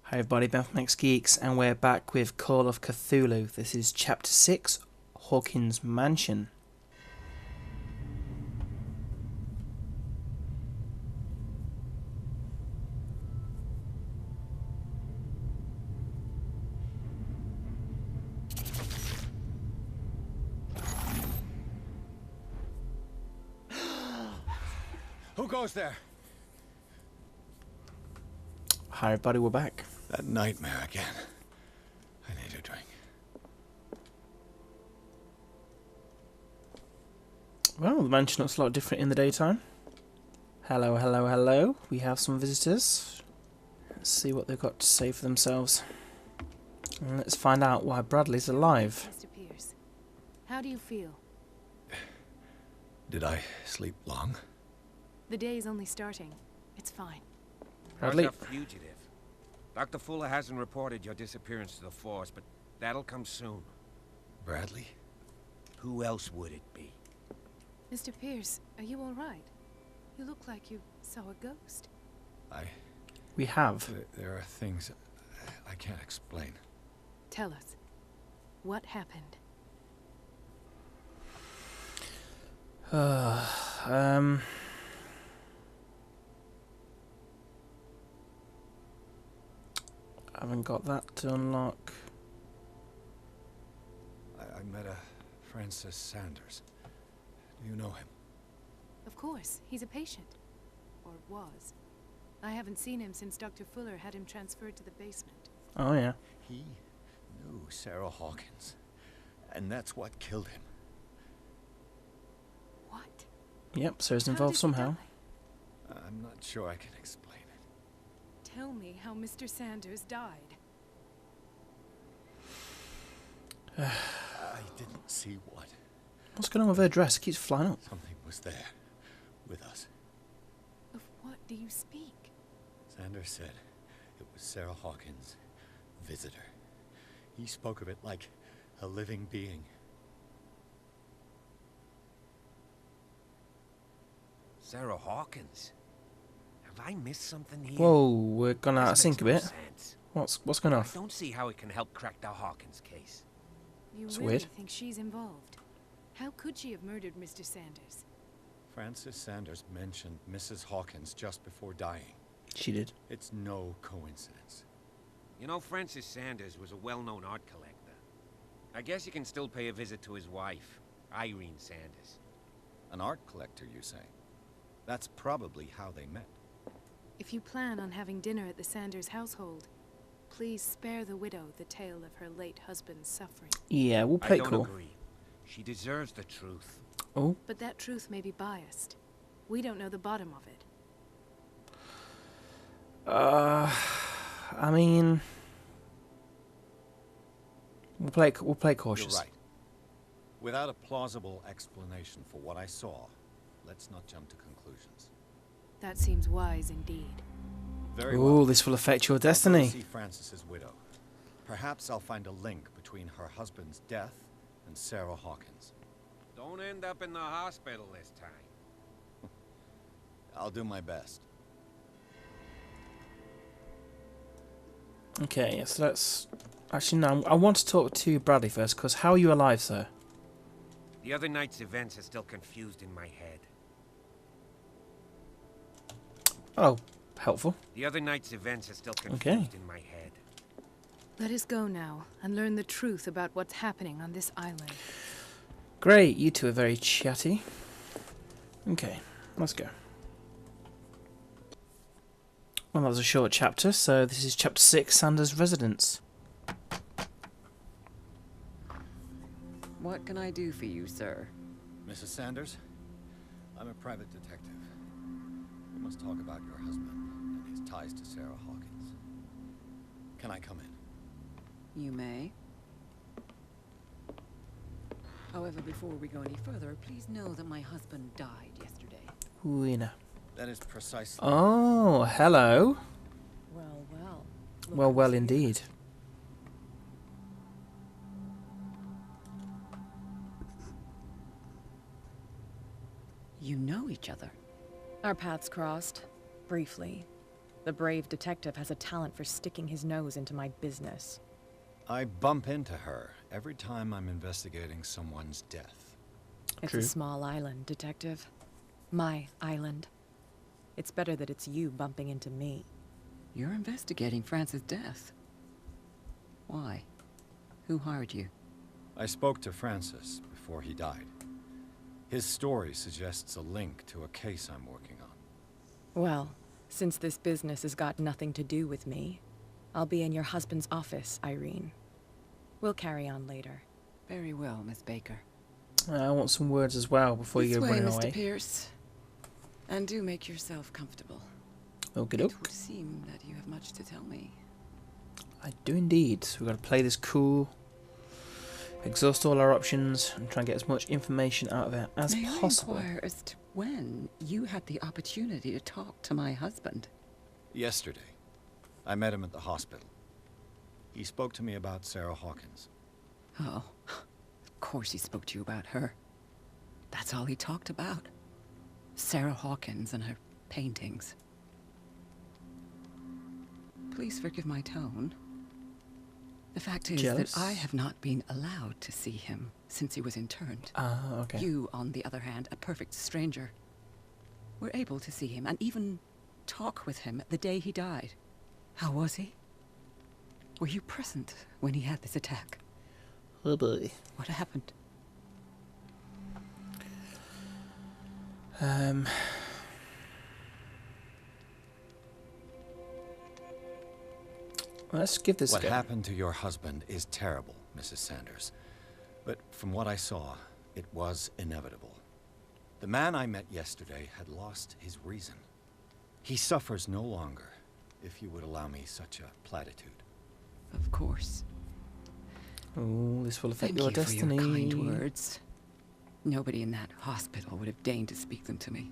Hi everybody, Ben from X-Geeks, and we're back with Call of Cthulhu. This is Chapter 6, Hawkins Mansion. Who goes there? Hi everybody, we're back. That nightmare again. I need a drink. Well, the mansion looks a lot different in the daytime. Hello, hello, hello. We have some visitors. Let's see what they've got to say for themselves. And let's find out why Bradley's alive. Mr. Pierce, how do you feel? Did I sleep long? The day is only starting. It's fine. Bradley? You're a fugitive. Dr. Fuller hasn't reported your disappearance to the force, but that'll come soon. Bradley? Who else would it be? Mr. Pierce, are you all right? You look like you saw a ghost. We have. There are things I can't explain. Tell us. What happened? I haven't got that to unlock. I met a Francis Sanders. Do you know him? Of course, he's a patient. Or was. I haven't seen him since Dr. Fuller had him transferred to the basement. Oh yeah. He knew Sarah Hawkins. And that's what killed him. What? Yep, so he's How involved did he somehow. die? I'm not sure I can explain it. Tell me how Mr. Sanders died. I didn't see what. What's going on with her dress? It keeps flying up. Something was there. With us. Of what do you speak? Sanders said it was Sarah Hawkins' visitor. He spoke of it like a living being. Sarah Hawkins? Have I missed something here? Whoa, we're gone out of This sync a makes bit. no sense. What's going I off? don't see how it can help crack the Hawkins case. You It's really weird. think she's involved? How could she have murdered Mr. Sanders? Francis Sanders mentioned Mrs. Hawkins just before dying. She did. It's no coincidence. You know, Francis Sanders was a well-known art collector. I guess you can still pay a visit to his wife, Irene Sanders. An art collector, you say? That's probably how they met. If you plan on having dinner at the Sanders household, please spare the widow the tale of her late husband's suffering. Yeah, we'll play I don't cool. agree. She deserves the truth. Oh, But that truth may be biased. We don't know the bottom of it. I mean, we'll play cautious. You're right. Without a plausible explanation for what I saw, let's not jump to conclusions. That seems wise indeed. Very Ooh, well. this will affect your I'll go destiny. see Francis's widow. Perhaps I'll find a link between her husband's death and Sarah Hawkins. Don't end up in the hospital this time. I'll do my best. Okay, so let's... Actually, no, I want to talk to Bradley first, because how are you alive, sir? The other night's events are still confused in my head. Oh, helpful. The other night's events are still confused in my head. Let us go now and learn the truth about what's happening on this island. Great, you two are very chatty. Okay, let's go. Well, that was a short chapter, so this is Chapter 6, Sanders' Residence. What can I do for you, sir? Mrs. Sanders, I'm a private detective. We must talk about your husband and his ties to Sarah Hawkins. Can I come in? You may. However, before we go any further, please know that my husband died yesterday. Winner. That is precisely... Oh, hello. Well, well. Well, well, indeed. You know each other. Our paths crossed, briefly. The brave detective has a talent for sticking his nose into my business. I bump into her every time I'm investigating someone's death. It's True. a small island, detective. My island. It's better that it's you bumping into me. You're investigating Francis' death. Why? Who hired you? I spoke to Francis before he died. His story suggests a link to a case I'm working on. Well, since this business has got nothing to do with me, I'll be in your husband's office, Irene. We'll carry on later. Very well, Miss Baker. I want some words as well before you This go way, running Mr. away. Pierce. And do make yourself comfortable. Okie It doke. would seem that you have much to tell me. I do indeed. So we've got to play this cool, exhaust all our options, and try and get as much information out of it as May possible. I inquire as to when you had the opportunity to talk to my husband? Yesterday, I met him at the hospital. He spoke to me about Sarah Hawkins. Oh, of course he spoke to you about her. That's all he talked about. Sarah Hawkins and her paintings. Please forgive my tone. The fact is Jealous? that I have not been allowed to see him since he was interned. Ah, okay. You, on the other hand, a perfect stranger, were able to see him and even talk with him the day he died. How was he? Were you present when he had this attack? Oh boy. What happened? Let's give this a What go. happened to your husband is terrible, Mrs. Sanders. But from what I saw, it was inevitable. The man I met yesterday had lost his reason. He suffers no longer, if you would allow me such a platitude. Of course. Oh, this will affect Thank your you destiny. for your kind words. Nobody in that hospital would have deigned to speak them to me.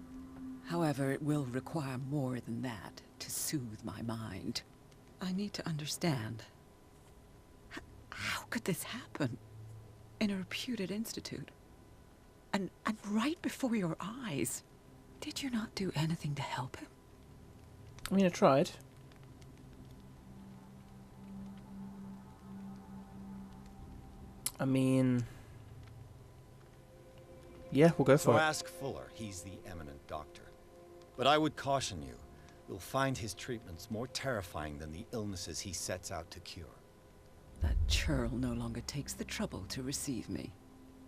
However, it will require more than that to soothe my mind. I need to understand. How could this happen? In a reputed institute? And right before your eyes? Did you not do anything to help him? I mean, I tried. I mean... Yeah, we'll go So for it. ask Fuller, he's the eminent doctor. But I would caution you, you'll find his treatments more terrifying than the illnesses he sets out to cure. That churl no longer takes the trouble to receive me.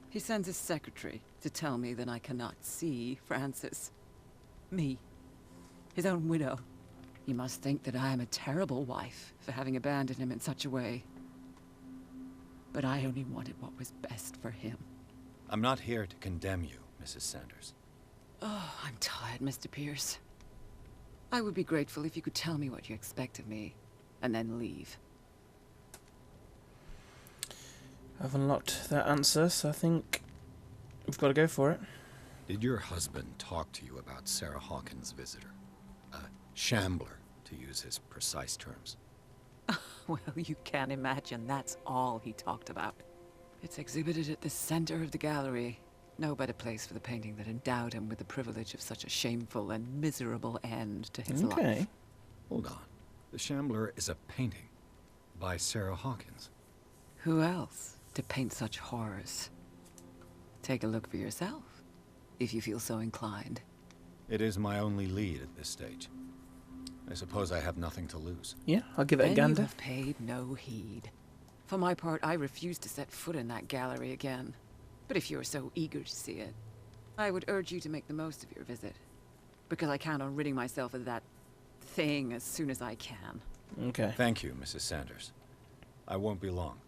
He sends his secretary to tell me that I cannot see Francis. Me. His own widow. He must think that I am a terrible wife for having abandoned him in such a way. But I only wanted what was best for him. I'm not here to condemn you, Mrs. Sanders. Oh, I'm tired, Mr. Pierce. I would be grateful if you could tell me what you expect of me, and then leave. I've unlocked that answer, so I think we've got to go for it. Did your husband talk to you about Sarah Hawkins' visitor? A shambler, to use his precise terms. Well, you can imagine that's all he talked about. It's exhibited at the center of the gallery. No better place for the painting that endowed him with the privilege of such a shameful and miserable end to his life. Okay. Hold on. The Shambler is a painting by Sarah Hawkins. Who else to paint such horrors? Take a look for yourself, if you feel so inclined. It is my only lead at this stage. I suppose I have nothing to lose. Yeah, I'll give it a Then you gander. have paid no heed. For my part, I refuse to set foot in that gallery again. But if you're so eager to see it, I would urge you to make the most of your visit. Because I count on ridding myself of that thing as soon as I can. Okay. Thank you, Mrs. Sanders. I won't be long.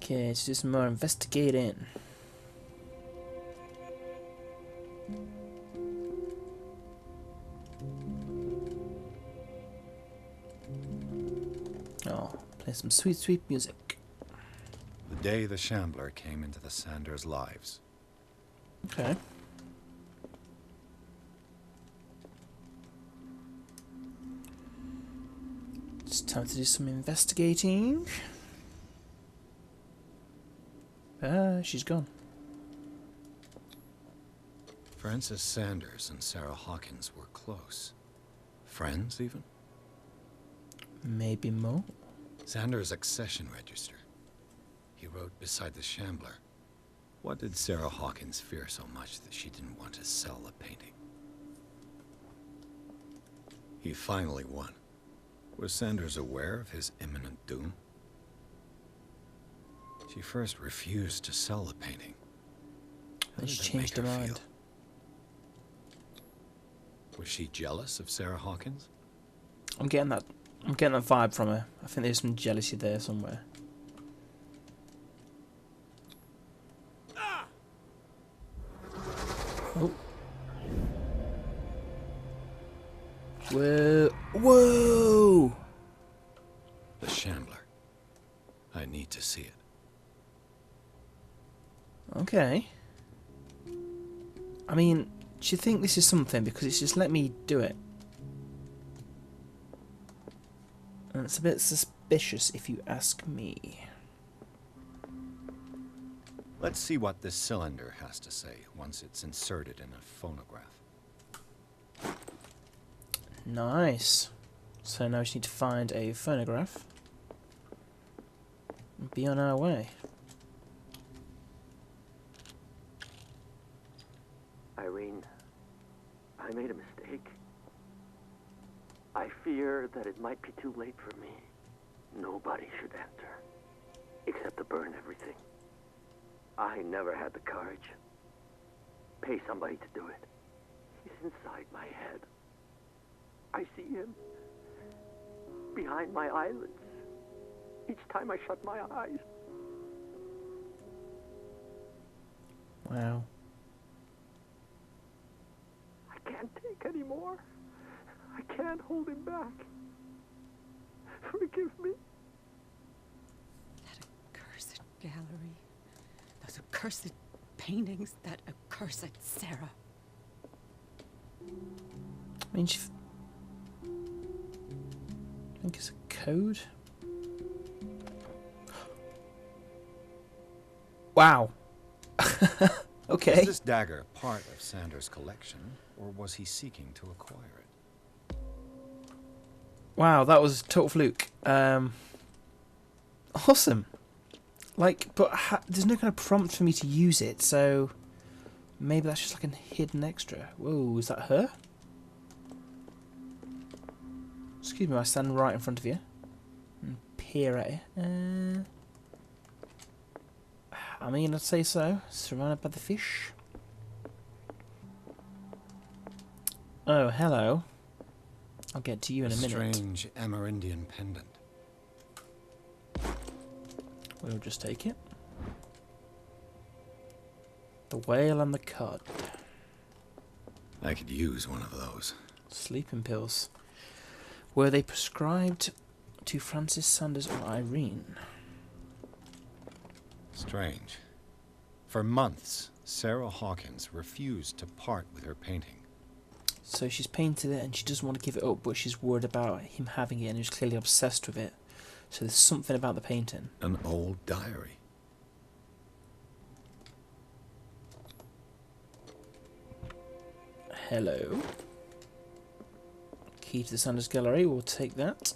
Okay, let's do some more investigating. Oh, play some sweet, sweet music. The day the Shambler came into the Sanders' lives. Okay. It's time to do some investigating. She's gone. Francis Sanders and Sarah Hawkins were close. Friends, even? Maybe more. Sanders' accession register. He wrote beside the Shambler. What did Sarah Hawkins fear so much that she didn't want to sell the painting? He finally won. Was Sanders aware of his imminent doom? She first refused to sell the painting. How Then did she that changed make her her mind. feel? Was she jealous of Sarah Hawkins? I'm getting that vibe from her. I think there's some jealousy there somewhere. Oh. Whoa. Whoa! The Shambler. I need to see it. Okay. I mean, do you think this is something? Because it's just let me do it. And it's a bit suspicious if you ask me. Let's see what this cylinder has to say once it's inserted in a phonograph. Nice. So now we just need to find a phonograph. And be on our way. Irene, I made a mistake. I fear that it might be too late for me. Nobody should enter, except to burn everything. I never had the courage. Pay somebody to do it. He's inside my head. I see him behind my eyelids each time I shut my eyes. Wow. I can't take any more. I can't hold him back. Forgive me. That accursed gallery. Those accursed paintings. That accursed Sarah. I mean, I think it's a code. Wow. Okay. Is this dagger part of Sanders' collection, or was he seeking to acquire it? Wow, that was a total fluke. Awesome. Like, but there's no kind of prompt for me to use it, so maybe that's just like a hidden extra. Whoa, is that her? Excuse me, I stand right in front of you and peer at you. I mean, I'd say so. Surrounded by the fish. Oh, hello. I'll get to you in a minute. Strange Amerindian pendant. We'll just take it. The whale and the cod. I could use one of those. Sleeping pills. Were they prescribed to Francis Sanders or Irene? Strange. For months, Sarah Hawkins refused to part with her painting. So she's painted it and she doesn't want to give it up, but she's worried about him having it and he's clearly obsessed with it. So there's something about the painting. An old diary. Hello. Key to the Sanders Gallery, we'll take that.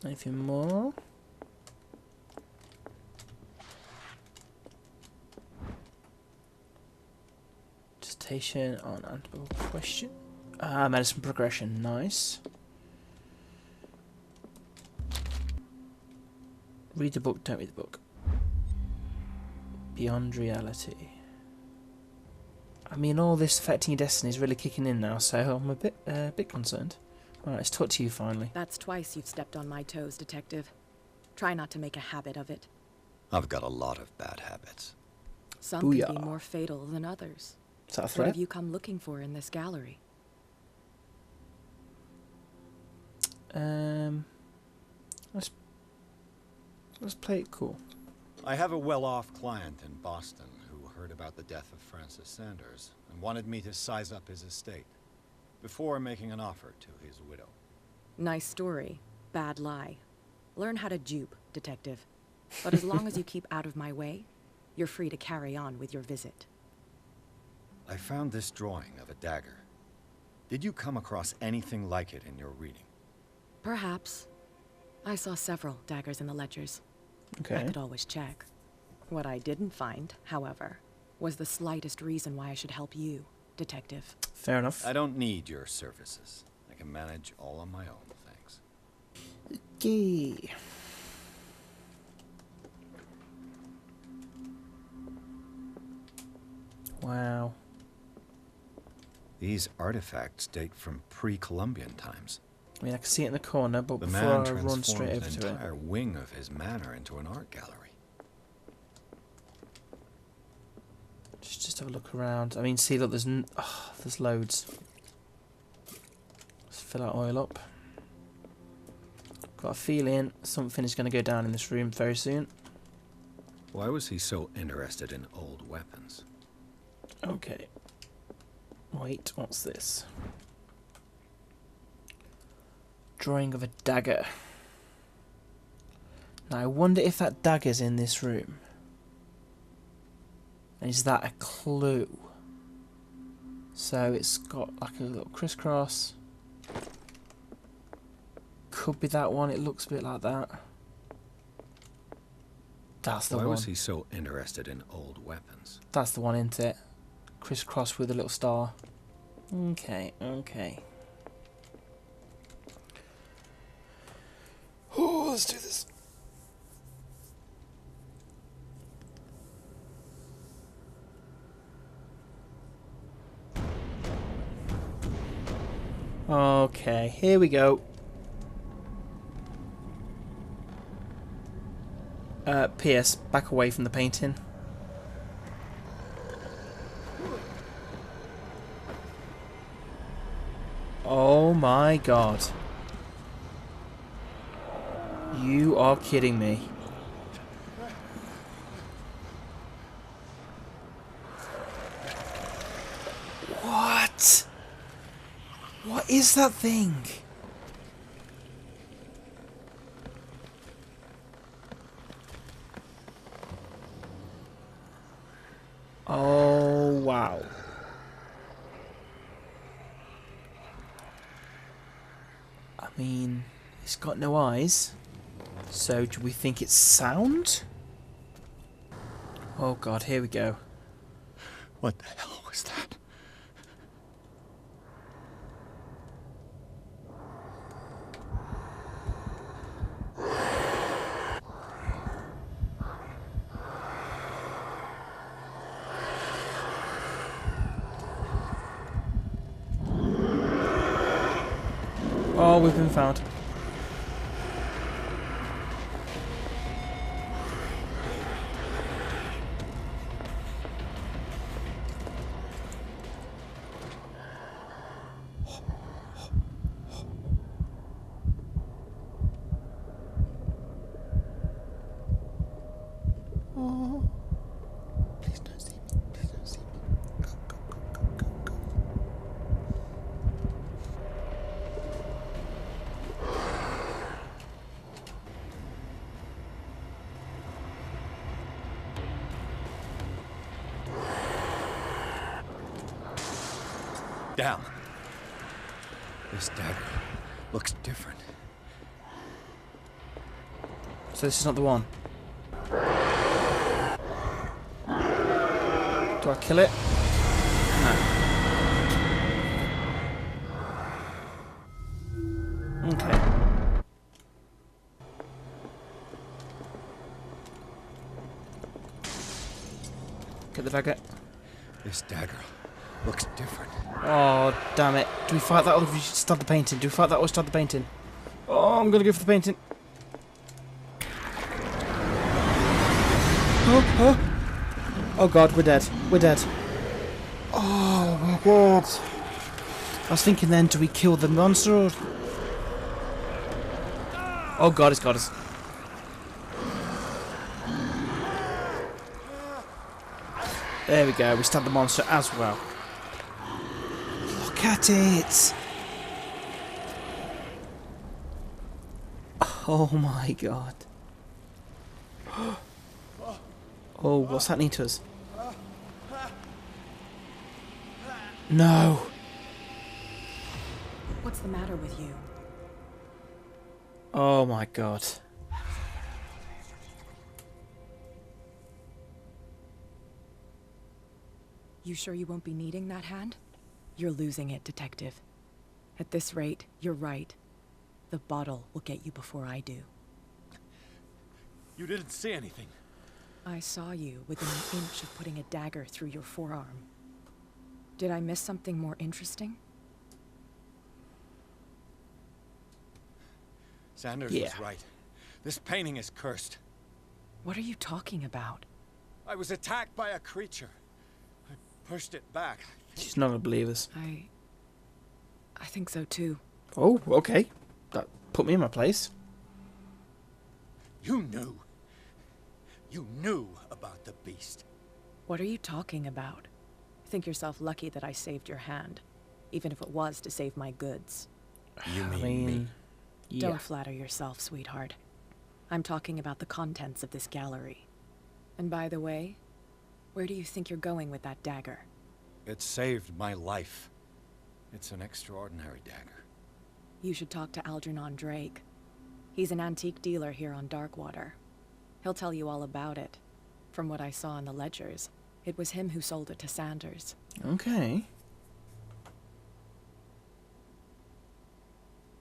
Anything more? Dissertation on antidote question. Medicine progression, nice. Read the book, don't read the book. Beyond reality. I mean, all this affecting your destiny is really kicking in now, so I'm a bit concerned. Alright, let's talk to you finally. That's twice you've stepped on my toes, Detective. Try not to make a habit of it. I've got a lot of bad habits. Some can be Booyah. more fatal than others. Is that a What threat? have you come looking for in this gallery? Let's play it cool. I have a well-off client in Boston who heard about the death of Francis Sanders and wanted me to size up his estate before making an offer to his widow. Nice story. Bad lie. Learn how to dupe, Detective. But as long as you keep out of my way, You're free to carry on with your visit. I found this drawing of a dagger. Did you come across anything like it in your reading? Perhaps. I saw several daggers in the ledgers. Okay. I could always check. What I didn't find, however, was the slightest reason why I should help you, Detective. Fair enough. I don't need your services. I can manage all on my own, thanks. Okay. Wow. These artifacts date from pre-Columbian times. I mean, I can see it in the corner, but The before man I run transformed straight over an to it. entire wing of his manor into an art gallery. Just have a look around. I mean, see, look, there's loads. Let's fill our oil up. Got a feeling something is going to go down in this room very soon. Why was he so interested in old weapons? Okay. Wait, what's this? Drawing of a dagger. Now, I wonder if that dagger's in this room. And is that a clue? So it's got like a little crisscross. Could be that one. It looks a bit like that. That's the Why one. was he so interested in old weapons? That's the one, isn't it? Crisscross with a little star. Okay, okay. Oh, let's do this. Okay, here we go. Pierce, back away from the painting. Oh my god. You are kidding me. What? What is that thing? Oh, wow. I mean, it's got no eyes. So, do we think it's sound? Oh god, here we go. What the hell was that? Oh, we've been found. Oh. Please don't see me. Please don't see me. Go, go, go, go, go, go. Down. This dagger looks different. So this is not the one. Do I kill it? No. Okay. Get the dagger. This dagger looks different. Oh, damn it. Do we fight that or do we start the painting? Do we fight that or start the painting? Oh, I'm going to go for the painting. Oh god, we're dead. We're dead. Oh my god. I was thinking then, do we kill the monster or... Oh god, it's got us. There we go, we stabbed the monster as well. Look at it! Oh my god. Oh, what's happening to us? No! What's the matter with you? Oh my god. You sure you won't be needing that hand? You're losing it, Detective. At this rate, you're right. The bottle will get you before I do. You didn't see anything. I saw you within an inch of putting a dagger through your forearm. Did I miss something more interesting? Sanders was right. This painting is cursed. What are you talking about? I was attacked by a creature. I pushed it back. She's not gonna believe us. I think so too. Oh, okay. That put me in my place. You knew. You knew about the beast. What are you talking about? Think yourself lucky that I saved your hand, even if it was to save my goods. You mean me? Yeah. Don't flatter yourself, sweetheart. I'm talking about the contents of this gallery. And by the way, where do you think you're going with that dagger? It saved my life. It's an extraordinary dagger. You should talk to Algernon Drake. He's an antique dealer here on Darkwater. He'll tell you all about it. From what I saw in the ledgers, it was him who sold it to Sanders. Okay.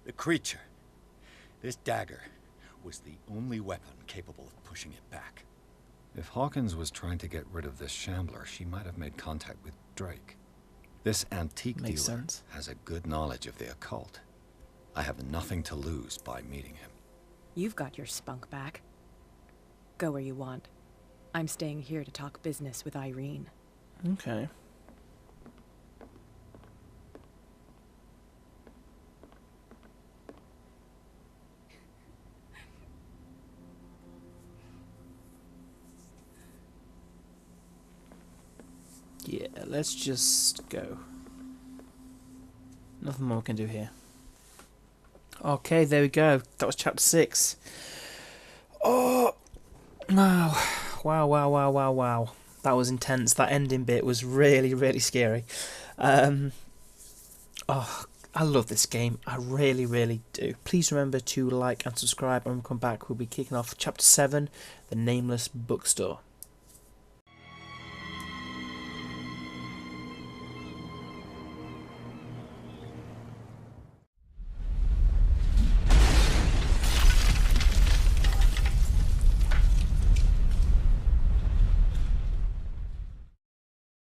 The creature. This dagger was the only weapon capable of pushing it back. If Hawkins was trying to get rid of this Shambler, she might have made contact with Drake. This antique Makes dealer sense. has a good knowledge of the occult. I have nothing to lose by meeting him. You've got your spunk back. Go where you want. I'm staying here to talk business with Irene. Okay. Yeah, let's just go. Nothing more we can do here. Okay, there we go. That was chapter 6. Oh, wow. Wow. That was intense. That ending bit was really, really scary. Oh, I love this game. I really, really do. Please remember to like and subscribe, and when we come back, we'll be kicking off chapter 7, The Nameless Bookstore.